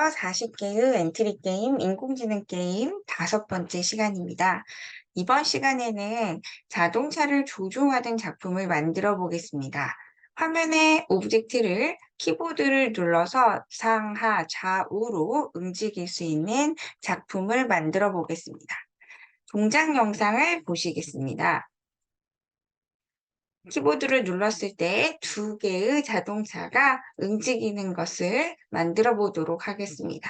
안녕하세요. 40개의 엔트리 게임, 인공지능 게임 5번째 시간입니다. 이번 시간에는 자동차를 조종하는 작품을 만들어 보겠습니다. 화면에 오브젝트를 키보드를 눌러서 상하 좌우로 움직일 수 있는 작품을 만들어 보겠습니다. 동작 영상을 보시겠습니다. 키보드를 눌렀을 때 2개의 자동차가 움직이는 것을 만들어 보도록 하겠습니다.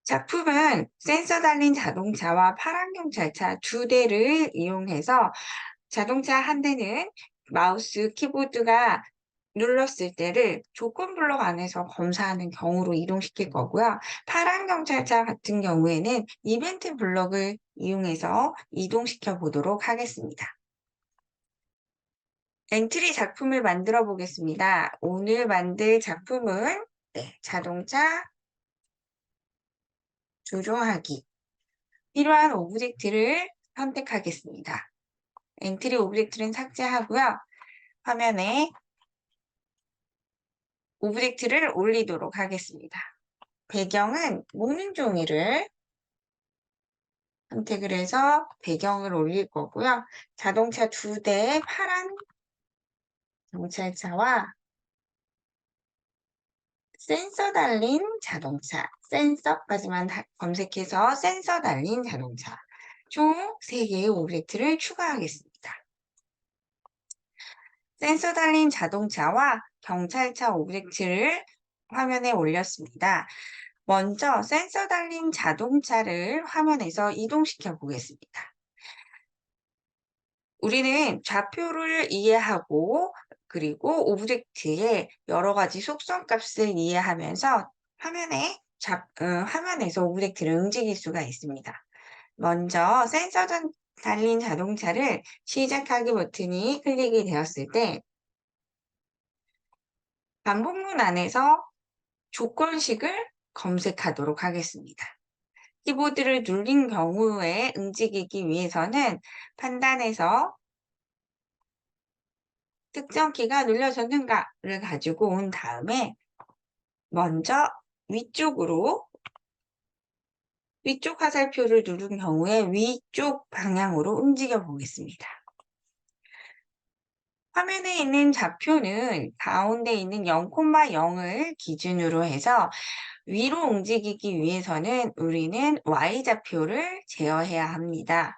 작품은 센서 달린 자동차와 파란 경찰차 2대를 이용해서 자동차 한 대는 마우스 키보드가 눌렀을 때를 조건 블록 안에서 검사하는 경우로 이동시킬 거고요. 파란 경찰차 같은 경우에는 이벤트 블록을 이용해서 이동시켜 보도록 하겠습니다. 엔트리 작품을 만들어 보겠습니다. 오늘 만들 작품은 자동차 조종하기. 필요한 오브젝트를 선택하겠습니다. 엔트리 오브젝트는 삭제하고요. 화면에 오브젝트를 올리도록 하겠습니다. 배경은 무늬 종이를 선택을 해서 배경을 올릴 거고요. 자동차 2대의 파란 경찰차와 센서 달린 자동차, 센서까지만 검색해서 센서 달린 자동차, 총 3개의 오브젝트를 추가하겠습니다. 센서 달린 자동차와 경찰차 오브젝트를 화면에 올렸습니다. 먼저 센서 달린 자동차를 화면에서 이동시켜 보겠습니다. 우리는 좌표를 이해하고 그리고 오브젝트의 여러 가지 속성 값을 이해하면서 화면에서 오브젝트를 움직일 수가 있습니다. 먼저 센서 달린 자동차를 시작하기 버튼이 클릭이 되었을 때 반복문 안에서 조건식을 검색하도록 하겠습니다. 키보드를 누른 경우에 움직이기 위해서는 판단에서 특정 키가 눌려졌는가를 가지고 온 다음에 먼저 위쪽 화살표를 누른 경우에 위쪽 방향으로 움직여 보겠습니다. 화면에 있는 좌표는 가운데 있는 0,0을 기준으로 해서 위로 움직이기 위해서는 우리는 Y좌표를 제어해야 합니다.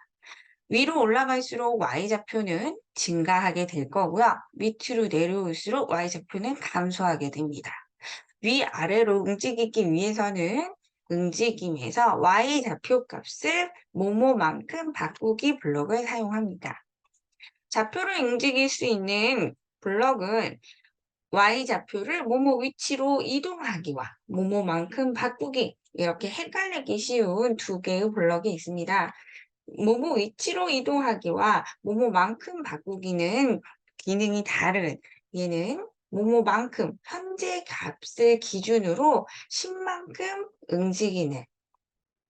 위로 올라갈수록 Y좌표는 증가하게 될 거고요. 밑으로 내려올수록 Y좌표는 감소하게 됩니다. 위아래로 움직이기 위해서는 움직임에서 Y좌표 값을 뭐뭐만큼 바꾸기 블록을 사용합니다. 좌표를 움직일 수 있는 블록은 Y좌표를 뭐뭐 위치로 이동하기와 뭐뭐만큼 바꾸기 이렇게 헷갈리기 쉬운 2개의 블록이 있습니다. 뭐뭐 위치로 이동하기와 뭐뭐만큼 바꾸기는 기능이 다른 얘는 뭐뭐만큼 현재 값을 기준으로 10만큼 움직이는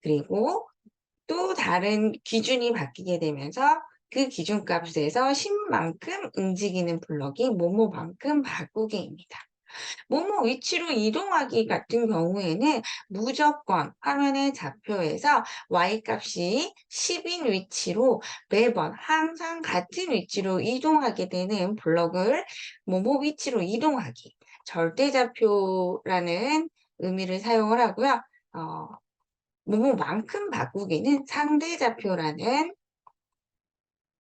그리고 또 다른 기준이 바뀌게 되면서 그 기준값에서 10만큼 움직이는 블록이 뭐뭐만큼 바꾸기입니다. 뭐뭐 위치로 이동하기 같은 경우에는 무조건 화면의 좌표에서 Y값이 10인 위치로 매번 항상 같은 위치로 이동하게 되는 블록을 뭐뭐 위치로 이동하기, 절대좌표라는 의미를 사용을 하고요. 뭐뭐만큼 바꾸기는 상대좌표라는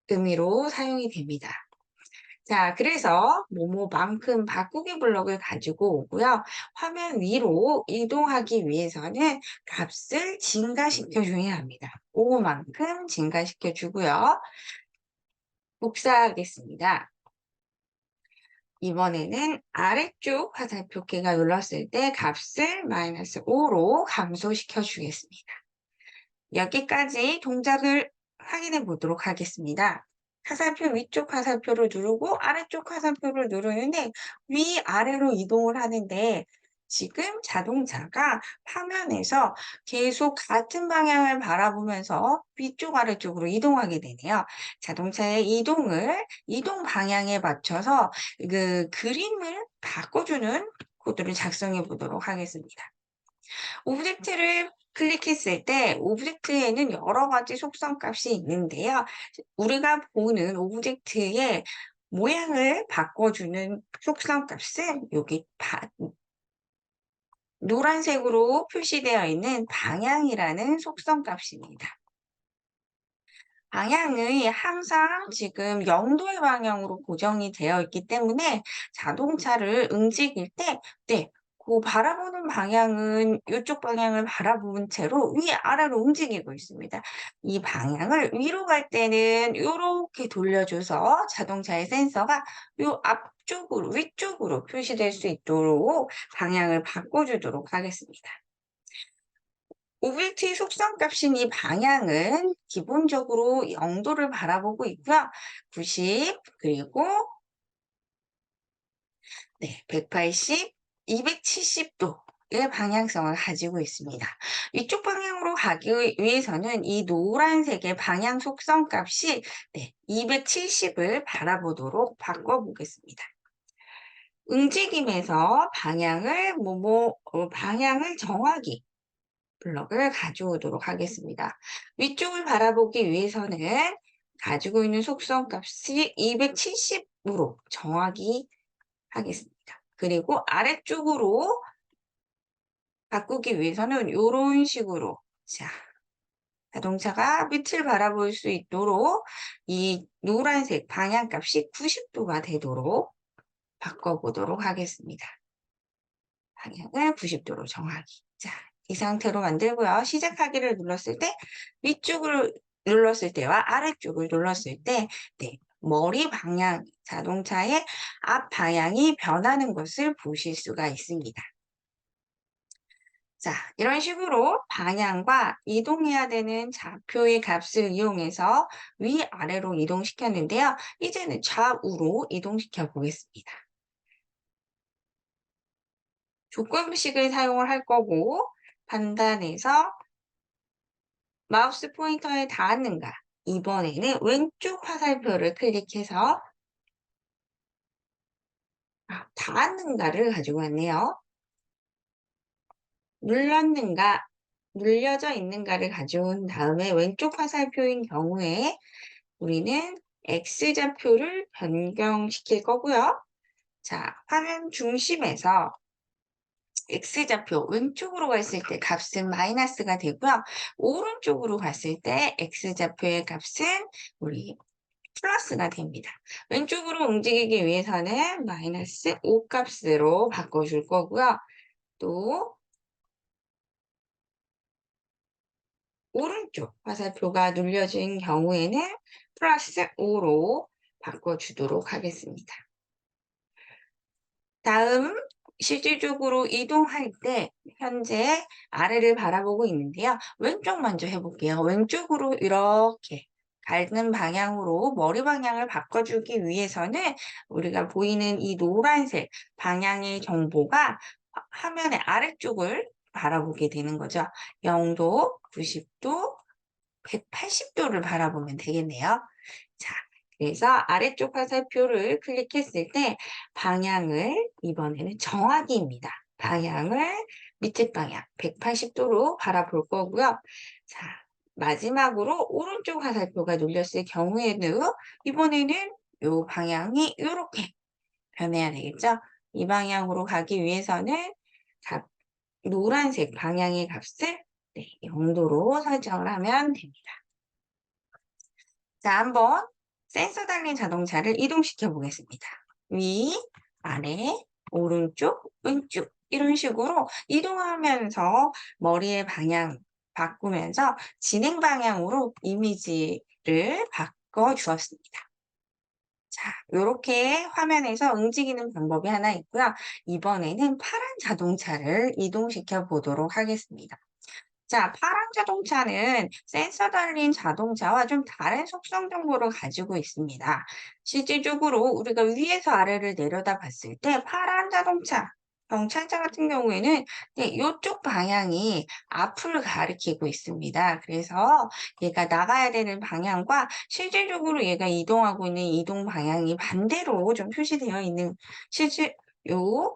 의미로 사용이 됩니다. 자, 그래서 뭐뭐만큼 바꾸기 블록을 가지고 오고요. 화면 위로 이동하기 위해서는 값을 증가시켜 줘야 합니다. 5만큼 증가시켜 주고요. 복사하겠습니다. 이번에는 아래쪽 화살표 키가 눌렀을 때 값을 -5로 감소시켜 주겠습니다. 여기까지 동작을 확인해 보도록 하겠습니다. 위쪽 화살표를 누르고 아래쪽 화살표를 누르는데 위아래로 이동을 하는데 지금 자동차가 화면에서 계속 같은 방향을 바라보면서 위쪽 아래쪽으로 이동하게 되네요. 자동차의 이동 방향에 맞춰서 그 그림을 바꿔주는 코드를 작성해 보도록 하겠습니다. 오브젝트를 클릭했을 때 오브젝트에는 여러 가지 속성 값이 있는데요. 우리가 보는 오브젝트의 모양을 바꿔주는 속성 값은 여기 노란색으로 표시되어 있는 방향이라는 속성 값입니다. 방향이 항상 지금 0도의 방향으로 고정이 되어 있기 때문에 자동차를 움직일 때, 네, 그 바라보는 방향은 이쪽 방향을 바라본 채로 위아래로 움직이고 있습니다. 이 방향을 위로 갈 때는 이렇게 돌려줘서 자동차의 센서가 요 앞쪽으로, 위쪽으로 표시될 수 있도록 방향을 바꿔주도록 하겠습니다. 오브젝트의 속성값인 이 방향은 기본적으로 0도를 바라보고 있고요. 90 그리고 180, 270도의 방향성을 가지고 있습니다. 이쪽 방향으로 가기 위해서는 이 노란색의 방향 속성값이 270을 바라보도록 바꿔보겠습니다. 움직임에서 방향을 정하기 블럭을 가져오도록 하겠습니다. 위쪽을 바라보기 위해서는 가지고 있는 속성 값이 270으로 정하기 하겠습니다. 그리고 아래쪽으로 바꾸기 위해서는 이런 식으로 자동차가 밑을 바라볼 수 있도록 이 노란색 방향값이 90도가 되도록 바꿔보도록 하겠습니다. 방향을 90도로 정하기. 이 상태로 만들고요. 시작하기를 눌렀을 때 위쪽을 눌렀을 때와 아래쪽을 눌렀을 때 머리 방향, 자동차의 앞 방향이 변하는 것을 보실 수가 있습니다. 이런 식으로 방향과 이동해야 되는 좌표의 값을 이용해서 위아래로 이동시켰는데요. 이제는 좌우로 이동시켜 보겠습니다. 조건식을 사용을 할 거고 판단해서 마우스 포인터에 닿았는가? 이번에는 왼쪽 화살표를 클릭해서 닿았는가를 가지고 왔네요. 눌렀는가, 눌려져 있는가를 가져온 다음에 왼쪽 화살표인 경우에 우리는 X좌표를 변경시킬 거고요. 화면 중심에서 X좌표 왼쪽으로 갔을 때 값은 마이너스가 되고요. 오른쪽으로 갔을 때 X좌표의 값은 우리 플러스가 됩니다. 왼쪽으로 움직이기 위해서는 마이너스 5 값으로 바꿔줄 거고요. 또 오른쪽 화살표가 눌려진 경우에는 플러스 5로 바꿔주도록 하겠습니다. 다음 실질적으로 이동할 때 현재 아래를 바라보고 있는데요. 왼쪽 먼저 해볼게요. 왼쪽으로 이렇게 가는 방향으로 머리 방향을 바꿔주기 위해서는 우리가 보이는 이 노란색 방향의 정보가 화면의 아래쪽을 바라보게 되는 거죠. 0도, 90도, 180도를 바라보면 되겠네요. 그래서 아래쪽 화살표를 클릭했을 때 방향을 이번에는 정하기입니다. 방향을 밑에 방향 180도로 바라볼 거고요. 마지막으로 오른쪽 화살표가 눌렸을 경우에도 이번에는 이 방향이 이렇게 변해야 되겠죠? 이 방향으로 가기 위해서는 노란색 방향의 값을 0도로 설정을 하면 됩니다. 한번 센서 달린 자동차를 이동시켜 보겠습니다. 위, 아래, 오른쪽, 왼쪽 이런 식으로 이동하면서 머리의 방향 바꾸면서 진행 방향으로 이미지를 바꿔 주었습니다. 이렇게 화면에서 움직이는 방법이 하나 있고요. 이번에는 파란 자동차를 이동시켜 보도록 하겠습니다. 파란 자동차는 센서 달린 자동차와 좀 다른 속성 정보를 가지고 있습니다. 실질적으로 우리가 위에서 아래를 내려다 봤을 때 파란 자동차, 경찰차 같은 경우에는 이쪽 방향이 앞을 가리키고 있습니다. 그래서 얘가 나가야 되는 방향과 실질적으로 얘가 이동하고 있는 이동 방향이 반대로 좀 표시되어 있는 요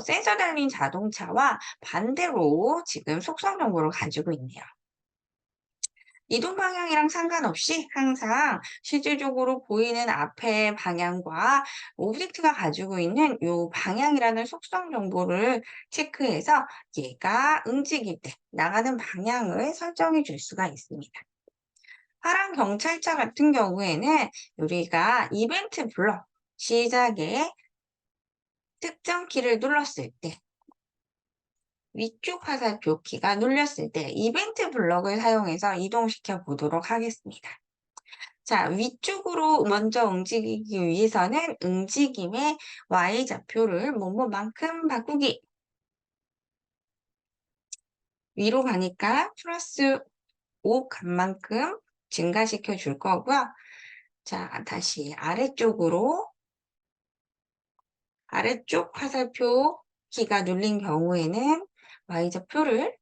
센서 달린 자동차와 반대로 지금 속성 정보를 가지고 있네요. 이동 방향이랑 상관없이 항상 실질적으로 보이는 앞의 방향과 오브젝트가 가지고 있는 요 방향이라는 속성 정보를 체크해서 얘가 움직일 때 나가는 방향을 설정해 줄 수가 있습니다. 파란 경찰차 같은 경우에는 우리가 이벤트 블럭 시작에 특정 키를 눌렀을 때 위쪽 화살표 키가 눌렸을 때 이벤트 블럭을 사용해서 이동시켜 보도록 하겠습니다. 자, 위쪽으로 먼저 움직이기 위해서는 움직임의 Y좌표를 뭐뭐만큼 바꾸기. 위로 가니까 플러스 5 값만큼 증가시켜 줄 거고요. 자, 다시 아래쪽 화살표 키가 눌린 경우에는 Y좌표를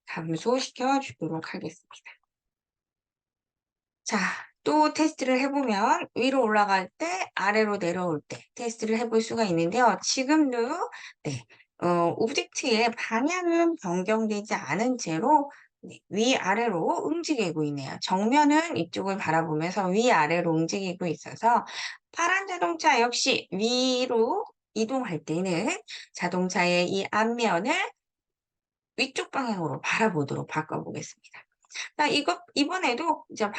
감소시켜 주도록 하겠습니다. 자, 또 테스트를 해보면 위로 올라갈 때, 아래로 내려올 때 테스트를 해볼 수가 있는데요. 지금도 네, 오브젝트의 방향은 변경되지 않은 채로 네, 위아래로 움직이고 있네요. 정면은 이쪽을 바라보면서 위아래로 움직이고 있어서 파란 자동차 역시 위로 이동할 때는 자동차의 이 앞면을 위쪽 방향으로 바라보도록 바꿔보겠습니다. 자, 이번에도 이제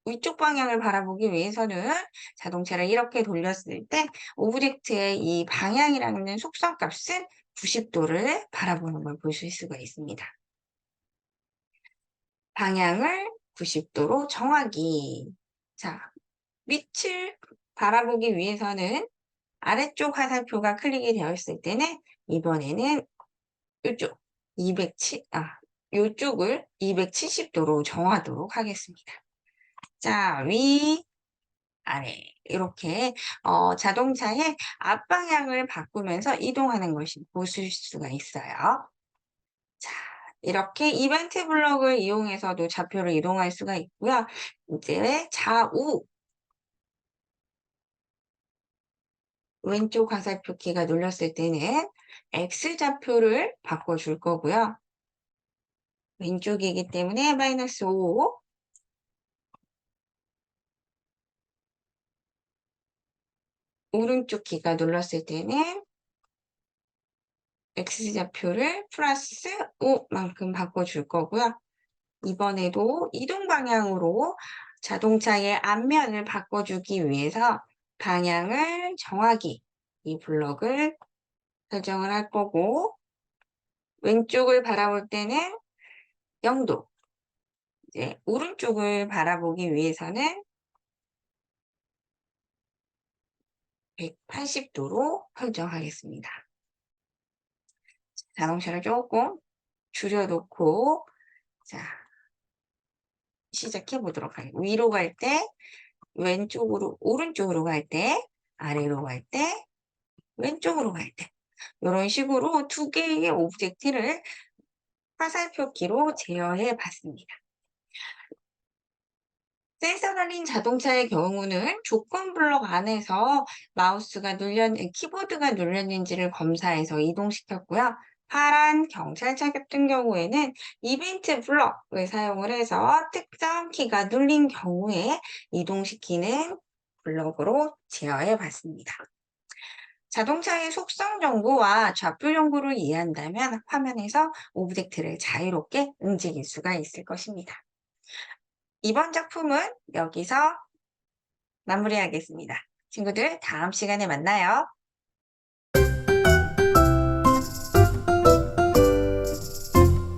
위쪽 방향을 바라보기 위해서는 자동차를 이렇게 돌렸을 때 오브젝트의 이 방향이라는 속성 값은 90도를 바라보는 걸 보실 수가 있습니다. 방향을 90도로 정하기. 자, 밑을 바라보기 위해서는 아래쪽 화살표가 클릭이 되어 있을 때는 이번에는 요쪽 270, 요쪽을 270도로 정하도록 하겠습니다. 자, 아래 이렇게 자동차의 앞방향을 바꾸면서 이동하는 것이 보실 수가 있어요. 자, 이렇게 이벤트 블럭을 이용해서도 좌표를 이동할 수가 있고요. 이제 좌우 왼쪽 화살표 키가 눌렸을 때는 X좌표를 바꿔줄 거고요. 왼쪽이기 때문에 -5, 오른쪽 키가 눌렀을 때는 X좌표를 +5만큼 바꿔줄 거고요. 이번에도 이동 방향으로 자동차의 앞면을 바꿔주기 위해서 방향을 정하기, 이 블럭을 설정을 할 거고, 왼쪽을 바라볼 때는 0도, 이제 오른쪽을 바라보기 위해서는 180도로 설정하겠습니다. 자동차를 조금 줄여놓고, 자, 시작해 보도록 하겠습니다. 위로 갈 때, 오른쪽으로 갈 때, 아래로 갈 때, 왼쪽으로 갈 때, 이런 식으로 두 개의 오브젝트를 화살표기로 제어해 봤습니다. 센서 달린 자동차의 경우는 조건 블록 안에서 키보드가 눌렸는지를 검사해서 이동시켰고요. 파란 경찰차 같은 경우에는 이벤트 블럭을 사용을 해서 특정 키가 눌린 경우에 이동시키는 블럭으로 제어해 봤습니다. 자동차의 속성 정보와 좌표 정보를 이해한다면 화면에서 오브젝트를 자유롭게 움직일 수가 있을 것입니다. 이번 작품은 여기서 마무리하겠습니다. 친구들, 다음 시간에 만나요.